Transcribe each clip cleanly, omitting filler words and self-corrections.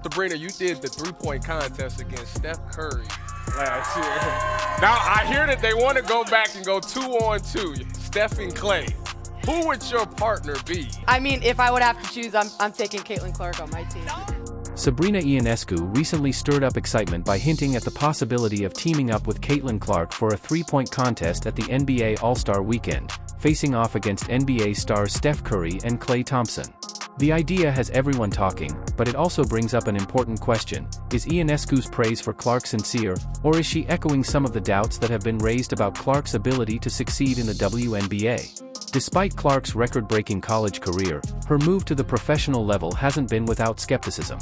Sabrina, you did the three-point contest against Steph Curry last year. Now, I hear that they want to go back and go 2-on-2, Steph and Clay. Who would your partner be? I mean, if I would have to choose, I'm taking Caitlin Clark on my team. Sabrina Ionescu recently stirred up excitement by hinting at the possibility of teaming up with Caitlin Clark for a three-point contest at the NBA All-Star Weekend, facing off against NBA stars Steph Curry and Klay Thompson. The idea has everyone talking, but it also brings up an important question. Is Ionescu's praise for Clark sincere, or is she echoing some of the doubts that have been raised about Clark's ability to succeed in the WNBA? Despite Clark's record-breaking college career, her move to the professional level hasn't been without skepticism.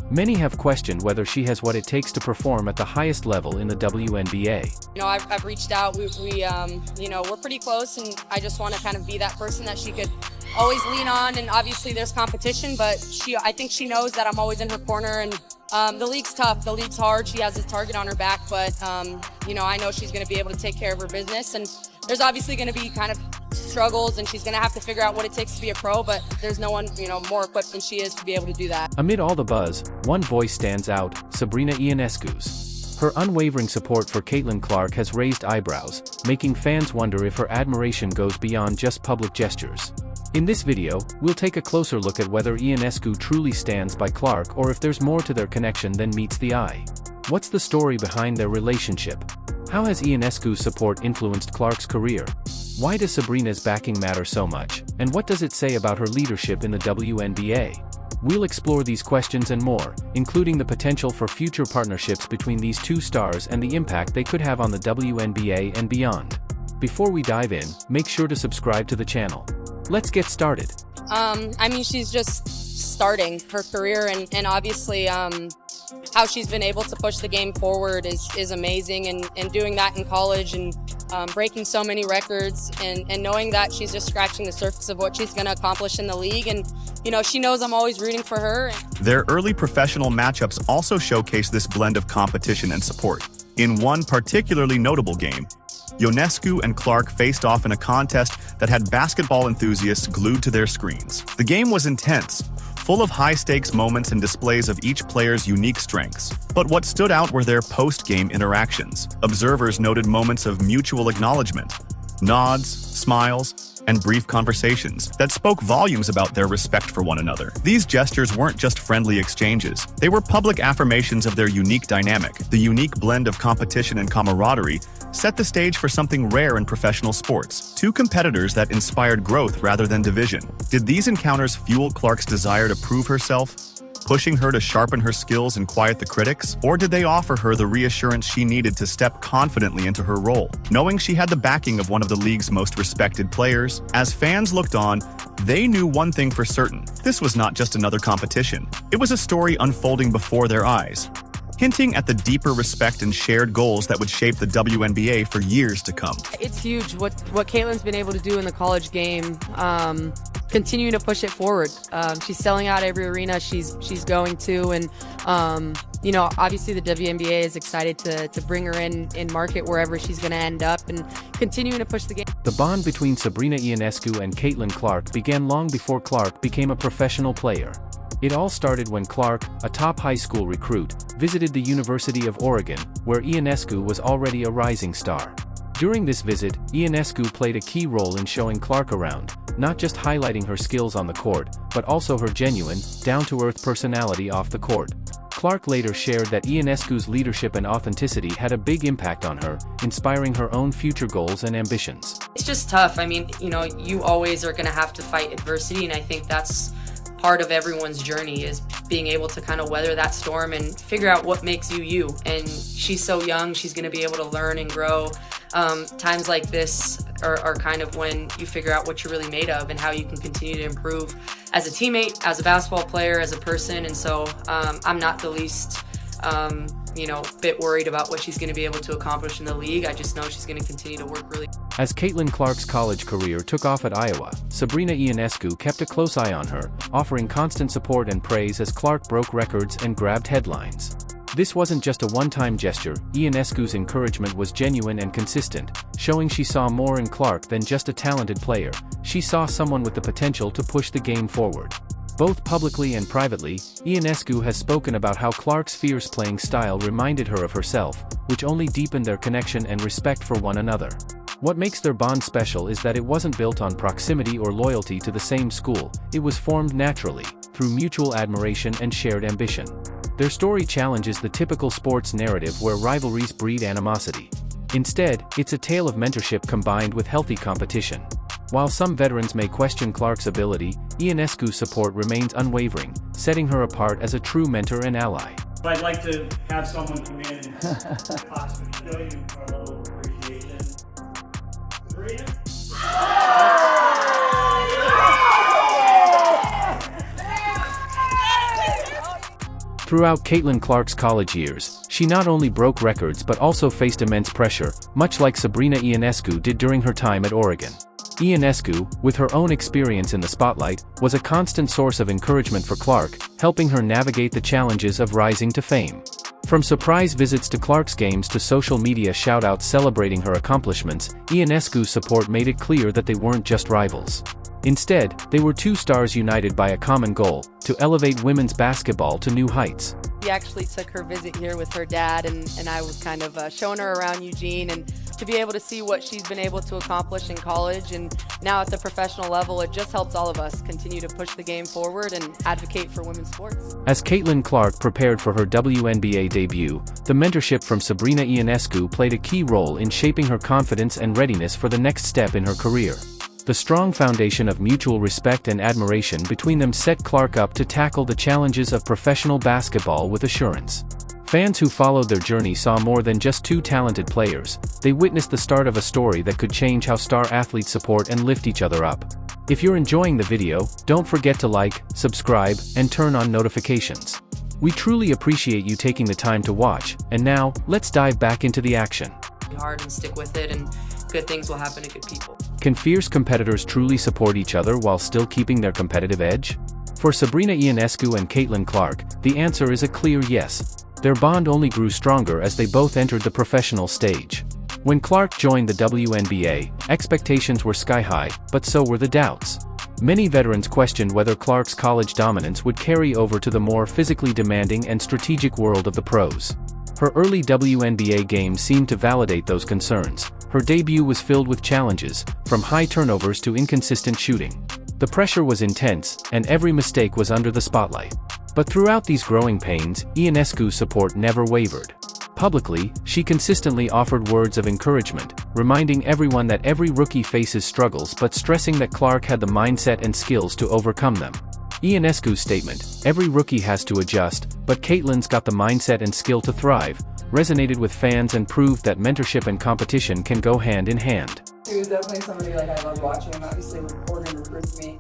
Many have questioned whether she has what it takes to perform at the highest level in the WNBA. You know, I've reached out. We're pretty close, and I just want to kind of be that person that she could always lean on. And obviously, there's competition, but I think she knows that I'm always in her corner. And the league's tough. The league's hard. She has a target on her back, but I know she's going to be able to take care of her business. And there's obviously going to be kind of struggles, and she's going to have to figure out what it takes to be a pro, but there's no one, more equipped than she is to be able to do that. Amid all the buzz, one voice stands out: Sabrina Ionescu's. Her unwavering support for Caitlin Clark has raised eyebrows, making fans wonder if her admiration goes beyond just public gestures. In this video, we'll take a closer look at whether Ionescu truly stands by Clark or if there's more to their connection than meets the eye. What's the story behind their relationship? How has Ionescu's support influenced Clark's career? Why does Sabrina's backing matter so much, and what does it say about her leadership in the WNBA? We'll explore these questions and more, including the potential for future partnerships between these two stars and the impact they could have on the WNBA and beyond. Before we dive in, make sure to subscribe to the channel. Let's get started. She's just starting her career, and obviously, how she's been able to push the game forward is amazing, and doing that in college and breaking so many records, and knowing that she's just scratching the surface of what she's going to accomplish in the league. And she knows I'm always rooting for her. Their early professional matchups also showcase this blend of competition and support. In one particularly notable game, Ionescu and Clark faced off in a contest that had basketball enthusiasts glued to their screens. The game was intense, full of high-stakes moments and displays of each player's unique strengths. But what stood out were their post-game interactions. Observers noted moments of mutual acknowledgement, nods, smiles, and brief conversations that spoke volumes about their respect for one another. These gestures weren't just friendly exchanges. They were public affirmations of their unique dynamic. The unique blend of competition and camaraderie set the stage for something rare in professional sports: two competitors that inspired growth rather than division. Did these encounters fuel Clark's desire to prove herself, pushing her to sharpen her skills and quiet the critics? Or did they offer her the reassurance she needed to step confidently into her role, knowing she had the backing of one of the league's most respected players? As fans looked on, they knew one thing for certain: this was not just another competition. It was a story unfolding before their eyes, hinting at the deeper respect and shared goals that would shape the WNBA for years to come. It's huge what Caitlin's been able to do in the college game, continuing to push it forward. She's selling out every arena she's going to, and obviously the WNBA is excited to bring her in market wherever she's going to end up, and continuing to push the game. The bond between Sabrina Ionescu and Caitlin Clark began long before Clark became a professional player. It all started when Clark, a top high school recruit, visited the University of Oregon, where Ionescu was already a rising star. During this visit, Ionescu played a key role in showing Clark around, not just highlighting her skills on the court, but also her genuine, down-to-earth personality off the court. Clark later shared that Ionescu's leadership and authenticity had a big impact on her, inspiring her own future goals and ambitions. It's just tough. You always are going to have to fight adversity, and I think that's part of everyone's journey, is being able to kind of weather that storm and figure out what makes you you. And she's so young, she's going to be able to learn and grow. Times like this are kind of when you figure out what you're really made of and how you can continue to improve as a teammate, as a basketball player, as a person. And so I'm not the least bit worried about what she's going to be able to accomplish in the league. I just know she's going to continue to work really. As Caitlin Clark's college career took off at Iowa, Sabrina Ionescu kept a close eye on her, offering constant support and praise as Clark broke records and grabbed headlines. This wasn't just a one-time gesture. Ionescu's encouragement was genuine and consistent, showing she saw more in Clark than just a talented player. She saw someone with the potential to push the game forward. Both publicly and privately, Ionescu has spoken about how Clark's fierce playing style reminded her of herself, which only deepened their connection and respect for one another. What makes their bond special is that it wasn't built on proximity or loyalty to the same school, it was formed naturally, through mutual admiration and shared ambition. Their story challenges the typical sports narrative where rivalries breed animosity. Instead, it's a tale of mentorship combined with healthy competition. While some veterans may question Clark's ability, Ionescu's support remains unwavering, setting her apart as a true mentor and ally. I'd like to have someone come in and possibly show you a little appreciation. Sabrina? Throughout Caitlin Clark's college years, she not only broke records but also faced immense pressure, much like Sabrina Ionescu did during her time at Oregon. Ionescu, with her own experience in the spotlight, was a constant source of encouragement for Clark, helping her navigate the challenges of rising to fame. From surprise visits to Clark's games to social media shout-outs celebrating her accomplishments, Ionescu's support made it clear that they weren't just rivals. Instead, they were two stars united by a common goal: to elevate women's basketball to new heights. We actually took her visit here with her dad, and I was kind of showing her around Eugene, and to be able to see what she's been able to accomplish in college and now at the professional level, it just helps all of us continue to push the game forward and advocate for women's sports. As Caitlin Clark prepared for her WNBA debut, the mentorship from Sabrina Ionescu played a key role in shaping her confidence and readiness for the next step in her career. The strong foundation of mutual respect and admiration between them set Clark up to tackle the challenges of professional basketball with assurance. Fans who followed their journey saw more than just two talented players. They witnessed the start of a story that could change how star athletes support and lift each other up. If you're enjoying the video, don't forget to like, subscribe, and turn on notifications. We truly appreciate you taking the time to watch, and now, let's dive back into the action. Be hard and stick with it, and good things will happen to good people. Can fierce competitors truly support each other while still keeping their competitive edge? For Sabrina Ionescu and Caitlin Clark, the answer is a clear yes. Their bond only grew stronger as they both entered the professional stage. When Clark joined the WNBA, expectations were sky-high, but so were the doubts. Many veterans questioned whether Clark's college dominance would carry over to the more physically demanding and strategic world of the pros. Her early WNBA games seemed to validate those concerns. Her debut was filled with challenges, from high turnovers to inconsistent shooting. The pressure was intense, and every mistake was under the spotlight. But throughout these growing pains, Ionescu's support never wavered. Publicly, she consistently offered words of encouragement, reminding everyone that every rookie faces struggles but stressing that Clark had the mindset and skills to overcome them. Ionescu's statement, "Every rookie has to adjust, but Caitlin's got the mindset and skill to thrive," resonated with fans and proved that mentorship and competition can go hand in hand. She was definitely somebody I loved watching. Obviously, Oregon recruited me.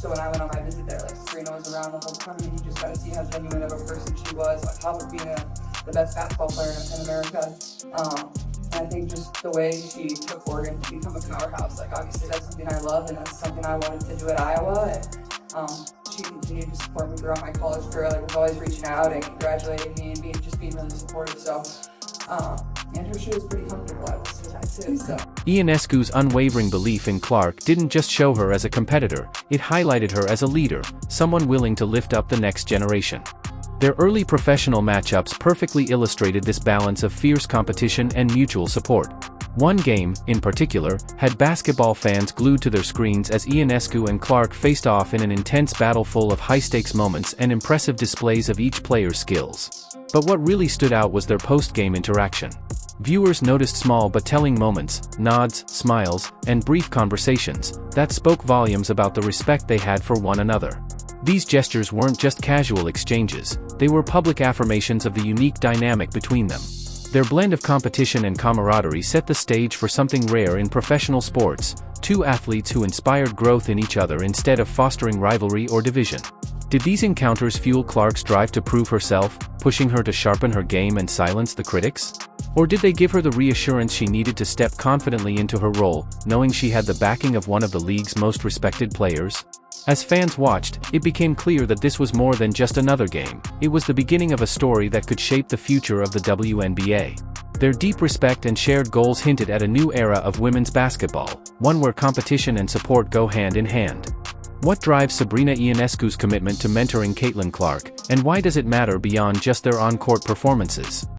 So when I went on my visit there, Sabrina was around the whole time, and you just got to see how genuine of a person she was, on top of being the best basketball player in America. And I think just the way she took Oregon to become a powerhouse, obviously that's something I love, and that's something I wanted to do at Iowa. And she continued to support me throughout my college career, was always reaching out and congratulating me and being really supportive. So, and her shoe was pretty comfortable, I will say that too. So. Ionescu's unwavering belief in Clark didn't just show her as a competitor, it highlighted her as a leader, someone willing to lift up the next generation. Their early professional matchups perfectly illustrated this balance of fierce competition and mutual support. One game, in particular, had basketball fans glued to their screens as Ionescu and Clark faced off in an intense battle full of high-stakes moments and impressive displays of each player's skills. But what really stood out was their post-game interaction. Viewers noticed small but telling moments, nods, smiles, and brief conversations that spoke volumes about the respect they had for one another. These gestures weren't just casual exchanges, they were public affirmations of the unique dynamic between them. Their blend of competition and camaraderie set the stage for something rare in professional sports: two athletes who inspired growth in each other instead of fostering rivalry or division. Did these encounters fuel Clark's drive to prove herself, pushing her to sharpen her game and silence the critics? Or did they give her the reassurance she needed to step confidently into her role, knowing she had the backing of one of the league's most respected players? As fans watched, it became clear that this was more than just another game. It was the beginning of a story that could shape the future of the WNBA. Their deep respect and shared goals hinted at a new era of women's basketball, one where competition and support go hand in hand. What drives Sabrina Ionescu's commitment to mentoring Caitlin Clark, and why does it matter beyond just their on-court performances?